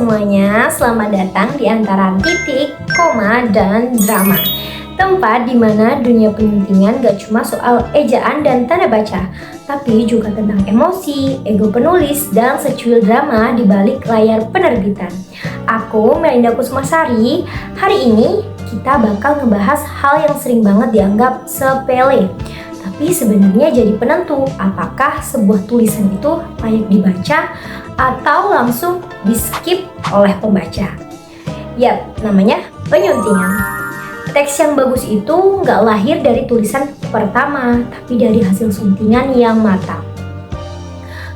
semuanya, selamat datang di antara titik, koma, dan drama. Tempat di mana dunia penyuntingan gak cuma soal ejaan dan tanda baca, tapi juga tentang emosi, ego penulis, dan secuil drama di balik layar penerbitan. Aku, Melinda Kusmasari. Hari ini kita bakal ngebahas hal yang sering banget dianggap sepele, tapi sebenarnya jadi penentu apakah sebuah tulisan itu layak dibaca atau langsung di-skip oleh pembaca. Yap, namanya penyuntingan. Teks yang bagus itu nggak lahir dari tulisan pertama, tapi dari hasil suntingan yang matang.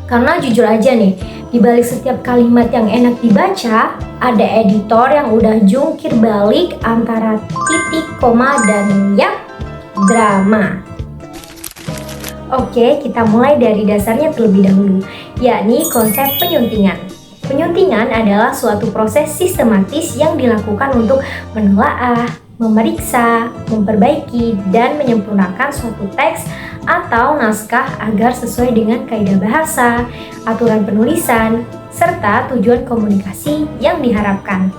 Karena jujur aja nih, di balik setiap kalimat yang enak dibaca, ada editor yang udah jungkir balik antara titik, koma, dan yap, drama. Oke, kita mulai dari dasarnya terlebih dahulu, yakni konsep penyuntingan. Penyuntingan adalah suatu proses sistematis yang dilakukan untuk menelaah, memeriksa, memperbaiki, dan menyempurnakan suatu teks atau naskah agar sesuai dengan kaidah bahasa, aturan penulisan, serta tujuan komunikasi yang diharapkan.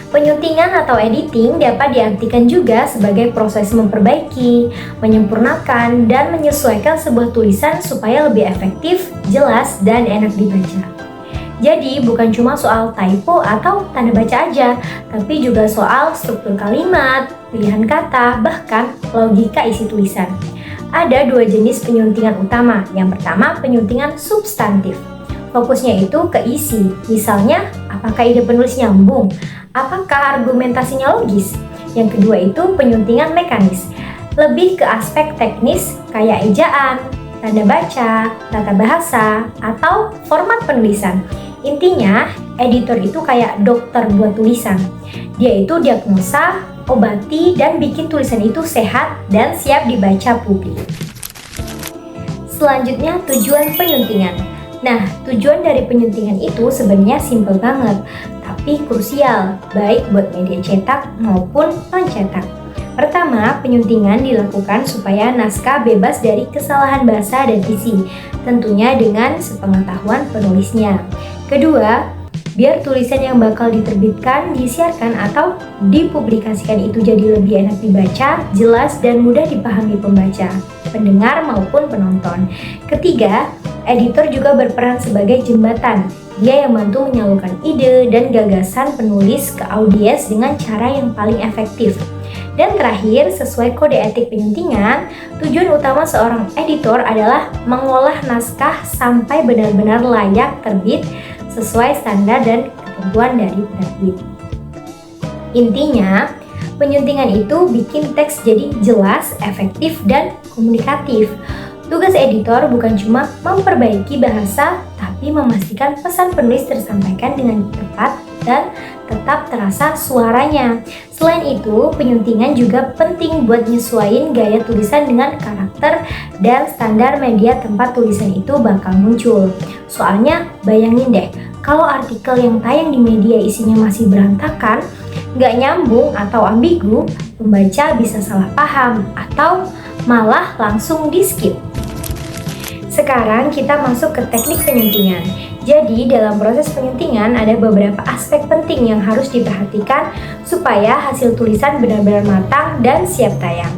Penyuntingan atau editing dapat diartikan juga sebagai proses memperbaiki, menyempurnakan, dan menyesuaikan sebuah tulisan supaya lebih efektif, jelas, dan enak dibaca. Jadi bukan cuma soal typo atau tanda baca aja, tapi juga soal struktur kalimat, pilihan kata, bahkan logika isi tulisan. Ada dua jenis penyuntingan utama. Yang pertama, penyuntingan substantif. Fokusnya itu ke isi, misalnya apakah ide penulis nyambung, apakah argumentasinya logis. Yang kedua itu penyuntingan mekanis, lebih ke aspek teknis kayak ejaan, tanda baca, tata bahasa, atau format penulisan. Intinya, editor itu kayak dokter buat tulisan. Dia itu diagnosa, obati, dan bikin tulisan itu sehat dan siap dibaca publik. Selanjutnya, tujuan penyuntingan. Nah, tujuan dari penyuntingan itu sebenarnya simpel banget, tapi krusial, baik buat media cetak maupun non-cetak. Pertama, penyuntingan dilakukan supaya naskah bebas dari kesalahan bahasa dan isi, tentunya dengan sepengetahuan penulisnya. Kedua, biar tulisan yang bakal diterbitkan, disiarkan, atau dipublikasikan itu jadi lebih enak dibaca, jelas, dan mudah dipahami pembaca, pendengar, maupun penonton. Ketiga, editor juga berperan sebagai jembatan. Dia yang bantu menyalurkan ide dan gagasan penulis ke audiens dengan cara yang paling efektif. Dan terakhir, sesuai kode etik penyuntingan, tujuan utama seorang editor adalah mengolah naskah sampai benar-benar layak terbit sesuai standar dan ketentuan dari penerbit. Intinya, penyuntingan itu bikin teks jadi jelas, efektif, dan komunikatif. Tugas editor bukan cuma memperbaiki bahasa, tapi memastikan pesan penulis tersampaikan dengan tepat dan tetap terasa suaranya. Selain itu, penyuntingan juga penting buat nyesuaiin gaya tulisan dengan karakter dan standar media tempat tulisan itu bakal muncul. Soalnya, bayangin deh, kalau artikel yang tayang di media isinya masih berantakan, nggak nyambung atau ambigu, pembaca bisa salah paham atau malah langsung di-skip. Sekarang kita masuk ke teknik penyuntingan. Jadi dalam proses penyuntingan ada beberapa aspek penting yang harus diperhatikan supaya hasil tulisan benar-benar matang dan siap tayang.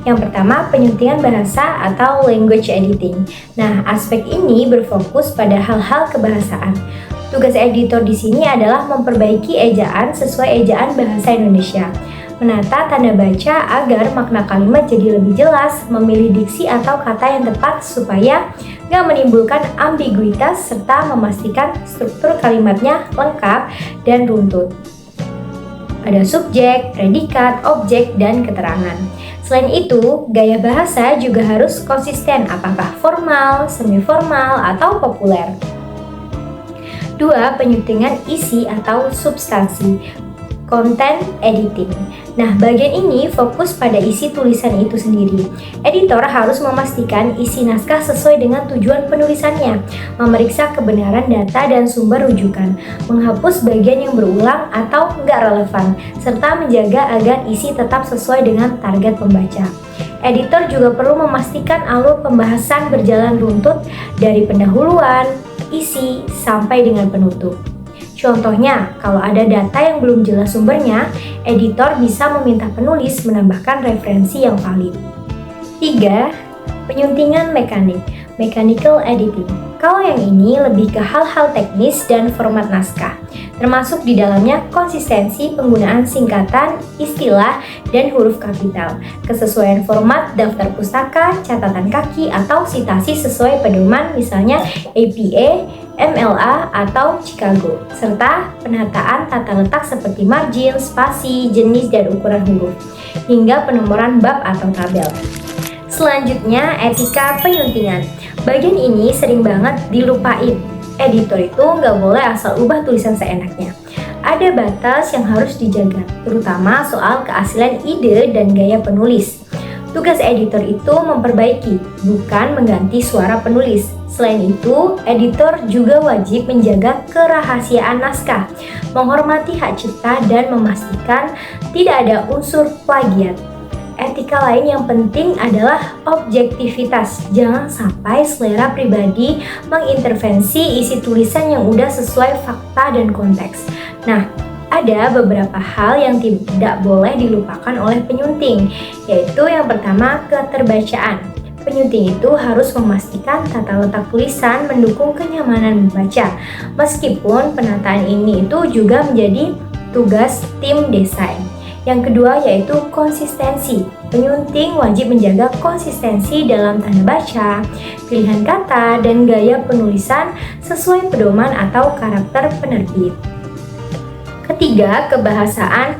Yang pertama, penyuntingan bahasa atau language editing. Nah, aspek ini berfokus pada hal-hal kebahasaan. Tugas editor di sini adalah memperbaiki ejaan sesuai ejaan bahasa Indonesia, menata tanda baca agar makna kalimat jadi lebih jelas, memilih diksi atau kata yang tepat supaya nggak menimbulkan ambiguitas, serta memastikan struktur kalimatnya lengkap dan runtut. Ada subjek, predikat, objek, dan keterangan. Selain itu, gaya bahasa juga harus konsisten, apakah formal, semi-formal, atau populer. 2. Penyuntingan isi atau substansi, content editing. Nah, bagian ini fokus pada isi tulisan itu sendiri. Editor harus memastikan isi naskah sesuai dengan tujuan penulisannya, memeriksa kebenaran data dan sumber rujukan, menghapus bagian yang berulang atau nggak relevan, serta menjaga agar isi tetap sesuai dengan target pembaca. Editor juga perlu memastikan alur pembahasan berjalan runtut dari pendahuluan, isi, sampai dengan penutup. Contohnya, kalau ada data yang belum jelas sumbernya, editor bisa meminta penulis menambahkan referensi yang valid. 3. Penyuntingan mekanik, mechanical editing. Kalau yang ini lebih ke hal-hal teknis dan format naskah, termasuk di dalamnya konsistensi penggunaan singkatan, istilah, dan huruf kapital, kesesuaian format daftar pustaka, catatan kaki, atau sitasi sesuai pedoman misalnya APA, MLA, atau Chicago, serta penataan tata letak seperti margin, spasi, jenis, dan ukuran huruf, hingga penomoran bab atau tabel. Selanjutnya, etika penyuntingan. Bagian ini sering banget dilupain. Editor itu nggak boleh asal ubah tulisan seenaknya. Ada batas yang harus dijaga, terutama soal keaslian ide dan gaya penulis. Tugas editor itu memperbaiki, bukan mengganti suara penulis. Selain itu, editor juga wajib menjaga kerahasiaan naskah, menghormati hak cipta, dan memastikan tidak ada unsur plagiat. Etika lain yang penting adalah objektivitas. Jangan sampai selera pribadi mengintervensi isi tulisan yang udah sesuai fakta dan konteks. Nah, ada beberapa hal yang tidak boleh dilupakan oleh penyunting, yaitu yang pertama, keterbacaan. Penyunting itu harus memastikan tata letak tulisan mendukung kenyamanan membaca. Meskipun penataan ini itu juga menjadi tugas tim desain. Yang kedua yaitu konsistensi. Penyunting wajib menjaga konsistensi dalam tanda baca, pilihan kata, dan gaya penulisan sesuai pedoman atau karakter penerbit. Ketiga, kebahasaan.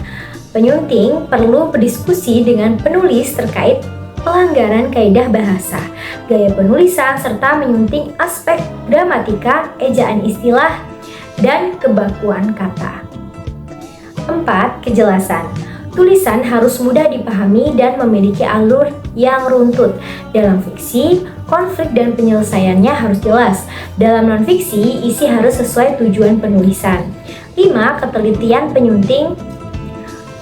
Penyunting perlu berdiskusi dengan penulis terkait pelanggaran kaidah bahasa, gaya penulisan, serta menyunting aspek gramatika, ejaan istilah, dan kebakuan kata. 4. Kejelasan. Tulisan harus mudah dipahami dan memiliki alur yang runtut. Dalam fiksi, konflik dan penyelesaiannya harus jelas. Dalam non-fiksi, isi harus sesuai tujuan penulisan. 5. Ketelitian penyunting.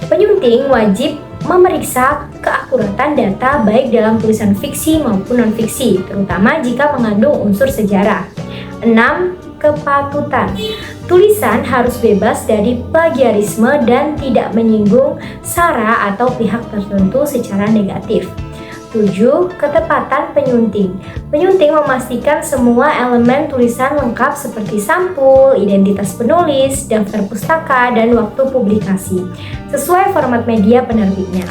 Penyunting wajib memeriksa keakuratan data baik dalam tulisan fiksi maupun non-fiksi, terutama jika mengandung unsur sejarah. 6. Kepatutan. Tulisan harus bebas dari plagiarisme dan tidak menyinggung sara atau pihak tertentu secara negatif. 7. Ketepatan penyunting. Penyunting memastikan semua elemen tulisan lengkap seperti sampul, identitas penulis, daftar pustaka, dan waktu publikasi, sesuai format media penerbitnya.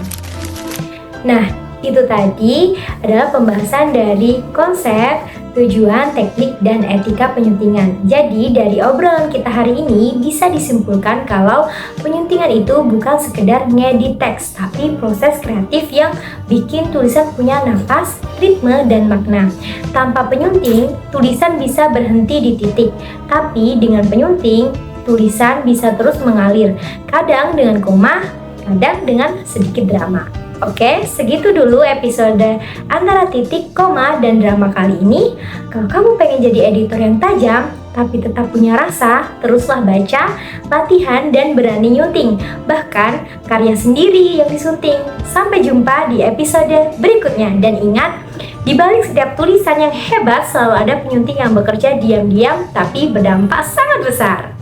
Nah, itu tadi adalah pembahasan dari konsep, tujuan, teknik, dan etika penyuntingan. Jadi dari obrolan kita hari ini bisa disimpulkan kalau penyuntingan itu bukan sekedar ngedit teks, tapi proses kreatif yang bikin tulisan punya nafas, ritme, dan makna. Tanpa penyunting, tulisan bisa berhenti di titik, tapi dengan penyunting, tulisan bisa terus mengalir, kadang dengan koma, kadang dengan sedikit drama. Oke, segitu dulu episode antara titik, koma, dan drama kali ini. Kalau kamu pengen jadi editor yang tajam, tapi tetap punya rasa, teruslah baca, latihan, dan berani nyunting. Bahkan, karya sendiri yang disunting. Sampai jumpa di episode berikutnya. Dan ingat, di balik setiap tulisan yang hebat, selalu ada penyunting yang bekerja diam-diam, tapi berdampak sangat besar.